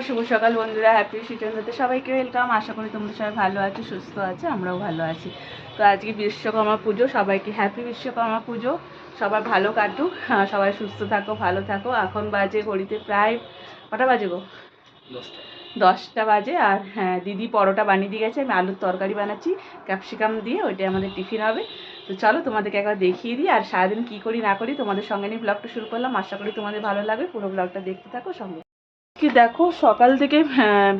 শুভ সকাল বন্ধুরা, হ্যাপি শীতন্দ্রতে সবাইকে ওয়েলকাম। আশা করি তোমরা সবাই ভালো আছো, সুস্থ আছো, আমরাও ভালো আছি। তো আজকে বিশ্বকর্মা পুজো, সবাইকে হ্যাপি বিশ্বকর্মা পুজো। সবাই ভালো কাটুক, সবাই সুস্থ থাকো, ভালো থাকো। এখন বাজে ঘড়িতে প্রায় কটা বাজে গো? 10টা বাজে। আর হ্যাঁ, দিদি পরোটা বানিয়ে দিয়ে গেছে, আমি আলুর তরকারি বানাচ্ছি ক্যাপসিকাম দিয়ে, ওইটাই আমাদের টিফিন হবে। তো চলো তোমাদেরকে একবার দেখিয়ে দিই আর সারাদিন কী করি না করি তোমাদের সঙ্গে নিয়ে ব্লগটা শুরু করলাম। আশা করি তোমাদের ভালো লাগবে, পুরো ব্লগটা দেখতে থাকো সঙ্গে। কি দেখো, সকাল থেকে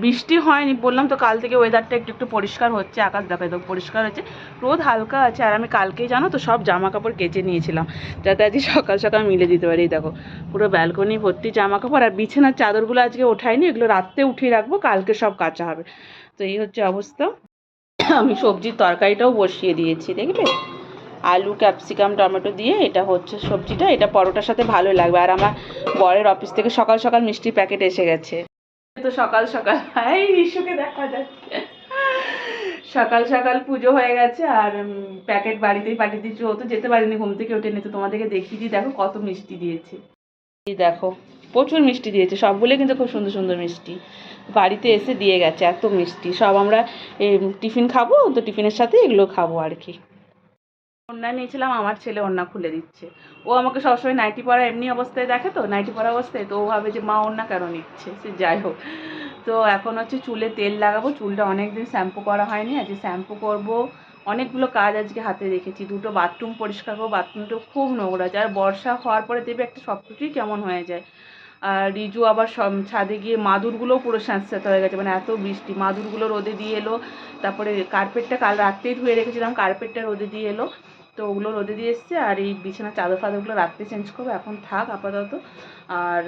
বৃষ্টি হয়নি, বললাম তো কাল থেকে ওয়েদারটা একটু একটু পরিষ্কার হচ্ছে, আকাশ দেখা একদম পরিষ্কার হচ্ছে, রোদ হালকা আছে। আর আমি কালকেই জানো তো সব জামা কাপড় কেচে নিয়েছিলাম যাতে আজকে সকাল সকাল মিলে দিতে পারি। দেখো পুরো ব্যালকনি ভর্তি জামা কাপড়, আর বিছানার চাদরগুলো আজকে ওঠাইনি, এগুলো রাত্রে উঠিয়ে রাখবো, কালকে সব কাচা হবে। তো এই হচ্ছে অবস্থা। আমি সবজির তরকারিটাও বসিয়ে দিয়েছি, দেখবে আলু ক্যাপসিকাম টমেটো দিয়ে, এটা হচ্ছে সবজিটা, এটা পরোটার সাথে ভালো লাগবে। আর আমার বরের অফিস থেকে সকাল সকাল মিষ্টির প্যাকেট এসে গেছে, তো সকাল সকাল এই রিশুকে দেখা যাচ্ছে, সকাল সকাল পুজো হয়ে গেছে। আর প্যাকেট বাড়িতেই পাঠিয়ে দিচ্ছি, ও তো যেতে পারিনি, ঘুম থেকে ওঠে নি। তো তোমাদেরকে দেখিয়ে দিই, দেখো কত মিষ্টি দিয়েছে। এই দেখো প্রচুর মিষ্টি দিয়েছে, সবগুলো কিন্তু খুব সুন্দর সুন্দর মিষ্টি বাড়িতে এসে দিয়ে গেছে। এত মিষ্টি সব আমরা টিফিন খাবো, তো টিফিনের সাথে এগুলো খাবো আর কি। ওড়না নিয়েছিলাম, আমার ছেলে ওড়না খুলে দিচ্ছে। ও আমাকে সবসময় নাইটি পরা এমনি অবস্থায় দেখে, তো নাইটি পরা অবস্থায়, তো ও ভাবে যে মা ওড়না কেন নিচ্ছে, সে যাই হোক। তো এখন হচ্ছে চুলে তেল লাগাবো, চুলটা অনেক দিন শ্যাম্পু করা হয়নি, আজকে শ্যাম্পু করব। অনেকগুলো কাজ আজকে হাতে রেখেছি, দুটো বাথরুম পরিষ্কার করবো, বাথরুমটা খুব নোংরা আছে। আর বর্ষা হওয়ার পরে দেবে একটা সব কিছুই কেমন হয়ে যায়। আর রিজু আবার সব ছাদে গিয়ে মাদুরগুলোও পুরো স্যাঁতস্যাঁতে হয়ে গেছে, মানে এত বৃষ্টি, মাদুরগুলো রোদে দিয়ে এলো। তারপরে কার্পেটটা কাল রাত্রেই ধুয়ে রেখেছিলাম, কার্পেটটা রোদে দিয়ে এলো, তো ওগুলো রোদে দিয়ে এসছে। আর এই বিছানার চাদর ফাদরগুলো রাত্রে চেঞ্জ করবো, এখন থাক আপাতত। আর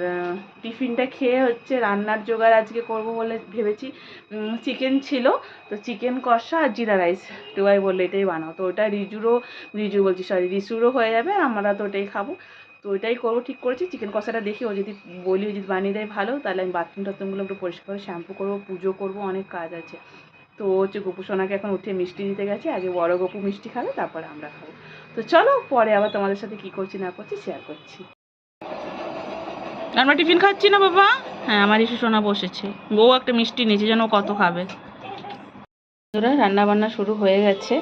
টিফিনটা খেয়ে হচ্ছে রান্নার জোগাড় আজকে করব বলে ভেবেছি। চিকেন ছিল, তো চিকেন কষা আর জিরা রাইস, টুবাই বললে এটাই বানাও, তো ওটা রিসুরও হয়ে যাবে, আর আমরা তো ওটাই খাবো। তো ওইটাই করবো ঠিক করেছি। চিকেন কষাটা দেখি, ও যদি বলি, ও যদি বানিয়ে দেয় ভালো, তাহলে আমি বাথরুম টাথরুমগুলো একটু পরিষ্কার করে শ্যাম্পু করবো, পুজো করবো, অনেক কাজ আছে। তো হচ্ছে গোপু সোনাকে এখন উঠে মিষ্টি দিতে গেছে, আগে বড় গোপু মিষ্টি খাবে, তারপরে আমরা খাবো। তো চলো পরে আবার তোমাদের সাথে কী করছি না করছি শেয়ার করছি। আমরা টিফিন খাচ্ছি না বাবা? হ্যাঁ, আমার ইস্যু সোনা বসেছে, বউ একটা মিষ্টি নিয়েছে, যেন কত খাবে। রান্না বান্না শুরু হয়ে গেছে,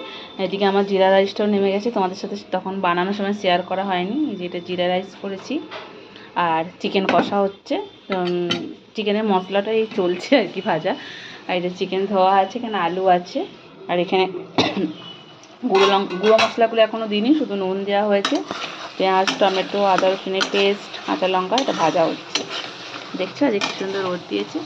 এদিকে আমার জিরা রাইসটাও নেমে গেছে, তোমাদের সাথে তখন বানানোর সময় শেয়ার করা হয়নি, যেটা জিরা রাইস করেছি। আর চিকেন কষা হচ্ছে, চিকেনের মশলাটাই চলছে আর কি ভাজা। আর এটা চিকেন ধোয়া আছে, এখানে আলু আছে, আর এখানে গুঁড়ো মশলাগুলো এখনও দিইনি, শুধু নুন দেওয়া হয়েছে। পেঁয়াজ টমেটো আদা রসুনের পেস্ট কাঁচা লঙ্কা, এটা ভাজা হচ্ছে। দেখছো আজ কি সুন্দর রোদ দিয়েছে।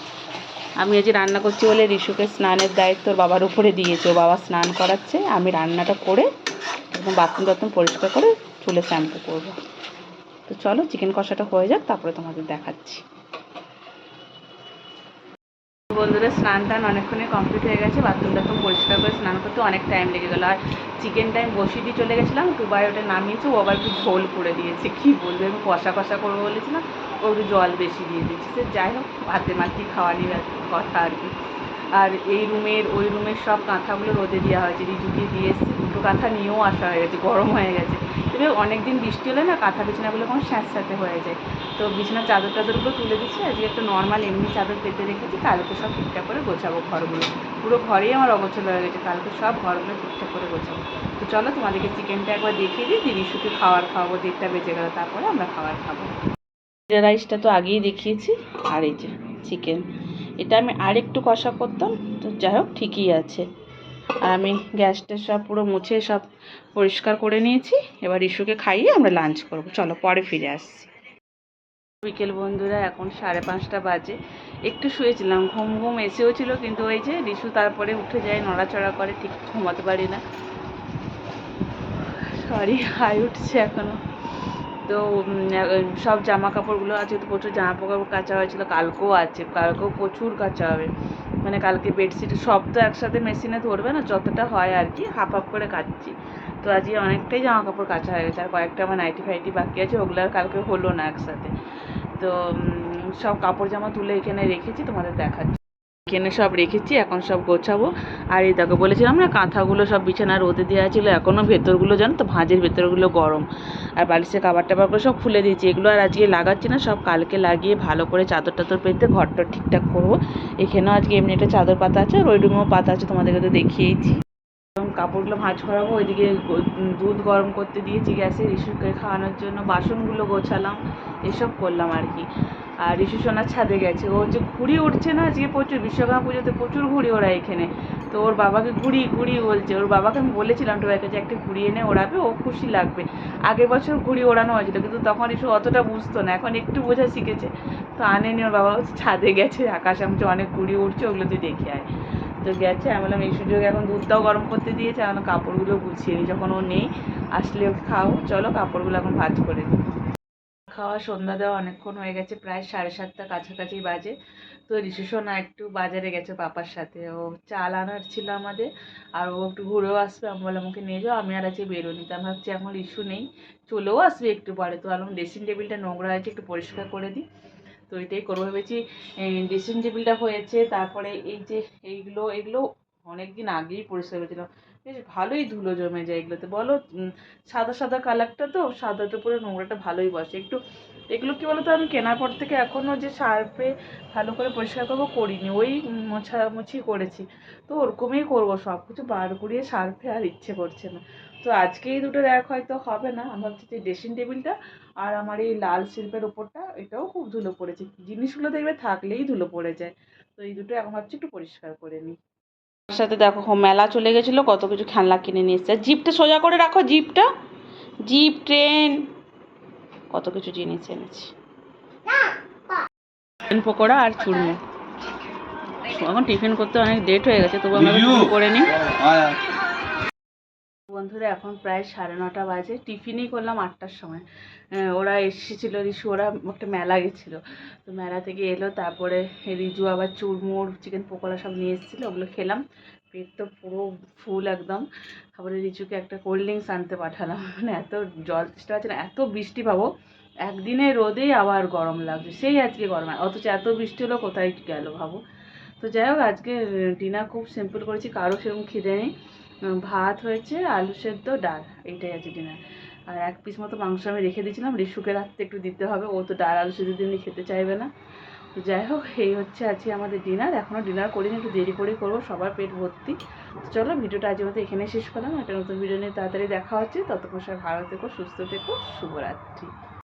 আমি আজ রান্না করছি বলে রিশুকে স্নানের দায়িত্ব ওর বাবার উপরে দিয়েছে, ও বাবা স্নান করাচ্ছে, আমি রান্নাটা করে একদম বাথরুম টাথরুম পরিষ্কার করে চুলে শ্যাম্পু করবো। তো চলো চিকেন কষাটা হয়ে যাক, তারপরে তোমাদের দেখাচ্ছি। বন্ধুরা স্নান টান অনেকক্ষণই কমপ্লিট হয়ে গেছে, বাথরুম টাথরুম পরিষ্কার করে স্নান করতে অনেক টাইম লেগে গেলো। আর চিকেনটা আমি বসিয়ে দিয়ে চলে গেছিলাম, টুবাই ওটা নামিয়েছে, ও আবার একটু ঝোল করে দিয়েছে, কী বলবে, আমি কষা কষা করবো বলেছিলাম, ও একটু জল বেশি দিয়ে দিয়েছে। সে যাই হোক, ভাতে মাটি খাওয়া নিয়ে কথা আর কি। আর এই রুমের ওই রুমের সব কাঁথাগুলো রোদে দেওয়া হয়েছে, রিজুকে দিয়ে এসছে, দুটো কাঁথা নিয়েও আসা হয়ে গেছে, গরম হয়ে গেছে। তবে অনেক দিন বৃষ্টি হলে না কাঁথা বিছানাগুলো কোনো স্যাঁতস্যাঁতে হয়ে যায়, তো বিছানার চাদর টাদরগুলো তুলে দিচ্ছি, আজকে একটা নর্মাল এমনি চাদর পেতে রেখেছি, কালকে সব ঠিকঠাক করে গোছাবো ঘরগুলো। পুরো ঘরেই আমার অগোছালো হয়ে গেছে, কালকে সব ঘরগুলো ঠিকঠাক করে গোছাবো। তো চলো তোমাদেরকে চিকেনটা একবার দেখিয়ে দিই, রিশুকে খাওয়াবো, 1:30 বেজে গেল, তারপরে আমরা খাবো। জিরা রাইসটা তো আগেই দেখিয়েছি, আর এই যে চিকেন, এটা আমি আরেকটু কষা করতাম, তো যাই হোক ঠিকই আছে। আর আমি গ্যাসটা সব পুরো মুছে সব পরিষ্কার করে নিয়েছি, এবার ইস্যুকে খাইয়ে আমরা লাঞ্চ করবো। চলো পরে ফিরে আসছি। বিকেল বন্ধুরা, এখন 5:30 বাজে, একটু শুয়েছিলাম, ঘুম ঘুম এসেও ছিল, কিন্তু ওই যে রিশু তারপরে উঠে যায়, নড়াচড়া করে, ঠিক ঘুমাতে পারি না, সরি হাই উঠছে এখনও। তো সব জামা কাপড়গুলো আছে, তো প্রচুর জামা কাপড় কাচা হয়েছিল, কালকেও প্রচুর কাচা হবে, মানে কালকে বেডশিট সব তো একসাথে মেশিনে ধরবে না, যতটা হয় আর কি হাফ হাফ করে কাচ্ছি। তো আজকে অনেকটাই জামা কাপড় কাচা হয়ে গেছে, আর কয়েকটা আমার নাইটি ফাইটি বাকি আছে, ওগুলো আর কালকে হলো না একসাথে। তো সব কাপড় জামা তুলে এখানে রেখেছি, তোমাদের দেখাচ্ছি। এখানে সব রেখেছি, এখন সব গোছাবো। আর এই দেখো বলেছিলাম না কাঁথাগুলো সব বিছানা রোদে দেওয়া ছিল, এখনও ভেতরগুলো জানো তো ভাঁজের ভেতরগুলো গরম। আর বালিশের কাবার টাবারগুলো সব খুলে দিয়েছি, এগুলো আর আজকে লাগাচ্ছি না, সব কালকে লাগিয়ে ভালো করে চাদর টাদর পেতে ঘরটা ঠিকঠাক করবো। এখানেও আজকে এমনি একটা চাদর পাতা আছে, আর ওই রুমেও পাতা আছে, তোমাদেরকে তো দেখিয়েছি। কাপড়গুলো ভাঁজ করাবো, ওইদিকে দুধ গরম করতে দিয়েছি গ্যাসে রিশুকে খাওয়ানোর জন্য, বাসনগুলো গোছালাম, এসব করলাম আর কি। আর রিশু সোনার ছাদে গেছে, ও যে ঘুড়ি উঠছে না আজকে প্রচুর, বিশ্বকর্মা পুজোতে প্রচুর ঘুড়ি ওরা এখানে। তো ওর বাবাকে ঘুড়ি ঘুড়ি বলছে, ওর বাবাকে আমি বলেছিলাম টোবাইকে যে একটা ঘুড়ি এনে ওড়াবে, ও খুশি লাগবে। আগের বছর ঘুড়ি ওড়ানো হয়েছিল, কিন্তু তখন রিশু অতটা বুঝতো না, এখন একটু বোঝা শিখেছে। তো আনেনি, ওর বাবা ছাদে গেছে, আকাশ আমছে অনেক ঘুড়ি উঠছে, ওগুলো তুই দেখে আয়। তো গেছে, আমি বললাম এই সুযোগে এখন দুধটাও গরম করতে দিয়েছে, এখন কাপড়গুলো গুছিয়ে নিই, যখন ও নেই আসলে ওকে খাও, চলো কাপড়গুলো এখন ভাঁজ করে দিই। খাওয়া সন্ধ্যা দেওয়া অনেকক্ষণ হয়ে গেছে, প্রায় 7:30 কাছাকাছি বাজে। তো রিশু সোনা একটু বাজারে গেছে পাপার সাথে, ও চাল আনার ছিল আমাদের, আর ও একটু ঘুরেও আসবে। আমি বললাম ওকে নিয়ে যাও, আমি আর আজকে বেরোনি। তা আমি ভাবছি এখন রিশু নেই, চলেও আসবে একটু পরে। তো আমি ড্রেসিং টেবিলটা নোংরা হয়েছে, একটু পরিষ্কার করে দিই। তো এটাই করবো ভেবেছি। ড্রেসিং টেবিলটা হয়েছে, তারপরে এই যে এইগুলো এগুলো অনেক দিন আগেই পরিষ্কার করেছিলাম, বেশ ভালোই ধুলো জমে যায় এগুলোতে বলো। সাদা সাদা কালারটা তো, সাদার উপরে নোংরাটা ভালোই বসে একটু। এগুলো কী বলো তো, আমি কেনার পর থেকে এখনও যে সার্ফে ভালো করে পরিষ্কার করবো করিনি, ওই মোছামুছি করেছি। তো ওরকমই করবো, সব কিছু বার করিয়ে সার্ফে আর ইচ্ছে করছে না। তো আজকে এই দুটোর এক হয়তো হবে না, আমি ভাবছি যে ড্রেসিং টেবিলটা আর আমার এই লাল শিল্পের ওপরটা, এটাও খুব ধুলো পড়েছে, জিনিসগুলো দেখবে থাকলেই ধুলো পড়ে যায়। তো এই দুটো এখন ভাবছি একটু পরিষ্কার করে নিই। তার সাথে দেখো মেলা চলে গেছিলো, কত কিছু খেলনা কিনে নিয়ে এসছে। জিপটা সোজা করে রাখো, জিপটা, জিপ, ট্রেন, কত কিছু জিনিস এনেছি। চিকেন পকোড়া আর চুরমো। এখন টিফিন করতে অনেক লেট হয়ে গেছে, তবু আমরা টিফিন করে নিই। বন্ধুরা এখন প্রায় 9:30 বাজে, টিফিনই করলাম 8টার সময়। ওরা এসেছিলো, রিশু ওরা একটা মেলা গেছিলো, তো মেলা থেকে এলো, তারপরে রিজু আবার চুরমুর চিকেন পকোড়া সব নিয়ে এসেছিলো, ওগুলো খেলাম, পেট তো পুরো ফুল একদম। তারপরে রিজুকে একটা কোল্ড ড্রিঙ্কস আনতে পাঠালাম, মানে এত জল তেষ্টা আছে না, এত বৃষ্টি ভাবো, একদিনে রোদেই আবার গরম লাগছে, সেই আজকে গরম, অথচ এত বৃষ্টি হলো কোথায় গেল ভাবো। তো যাই হোক আজকে ডিনার খুব সিম্পল করেছি, কারো সেরকম খিদে নেই। ভাত হয়েছে, আলু সেদ্ধ, ডাল, এইটাই আছে ডিনার। আর 1 পিস মতো মাংস আমি রেখে দিয়েছিলাম, রিশুকে রাখতে একটু দিতে হবে, ও তো ডাল আলু সেদ্ধ দিলে খেতে চাইবে না। তো যাই হোক এই হচ্ছে আজকে আমাদের ডিনার, এখনও ডিনার করিনি, একটু দেরি করেই করবো, সবার পেট ভর্তি। তো চলো ভিডিওটা আজকের মতো এখানে শেষ করলাম, একটা নতুন ভিডিও নিয়ে তাড়াতাড়ি দেখা হচ্ছে, ততক্ষণ সবাই ভালো থেকো, সুস্থ থেকো, শুভরাত্রি।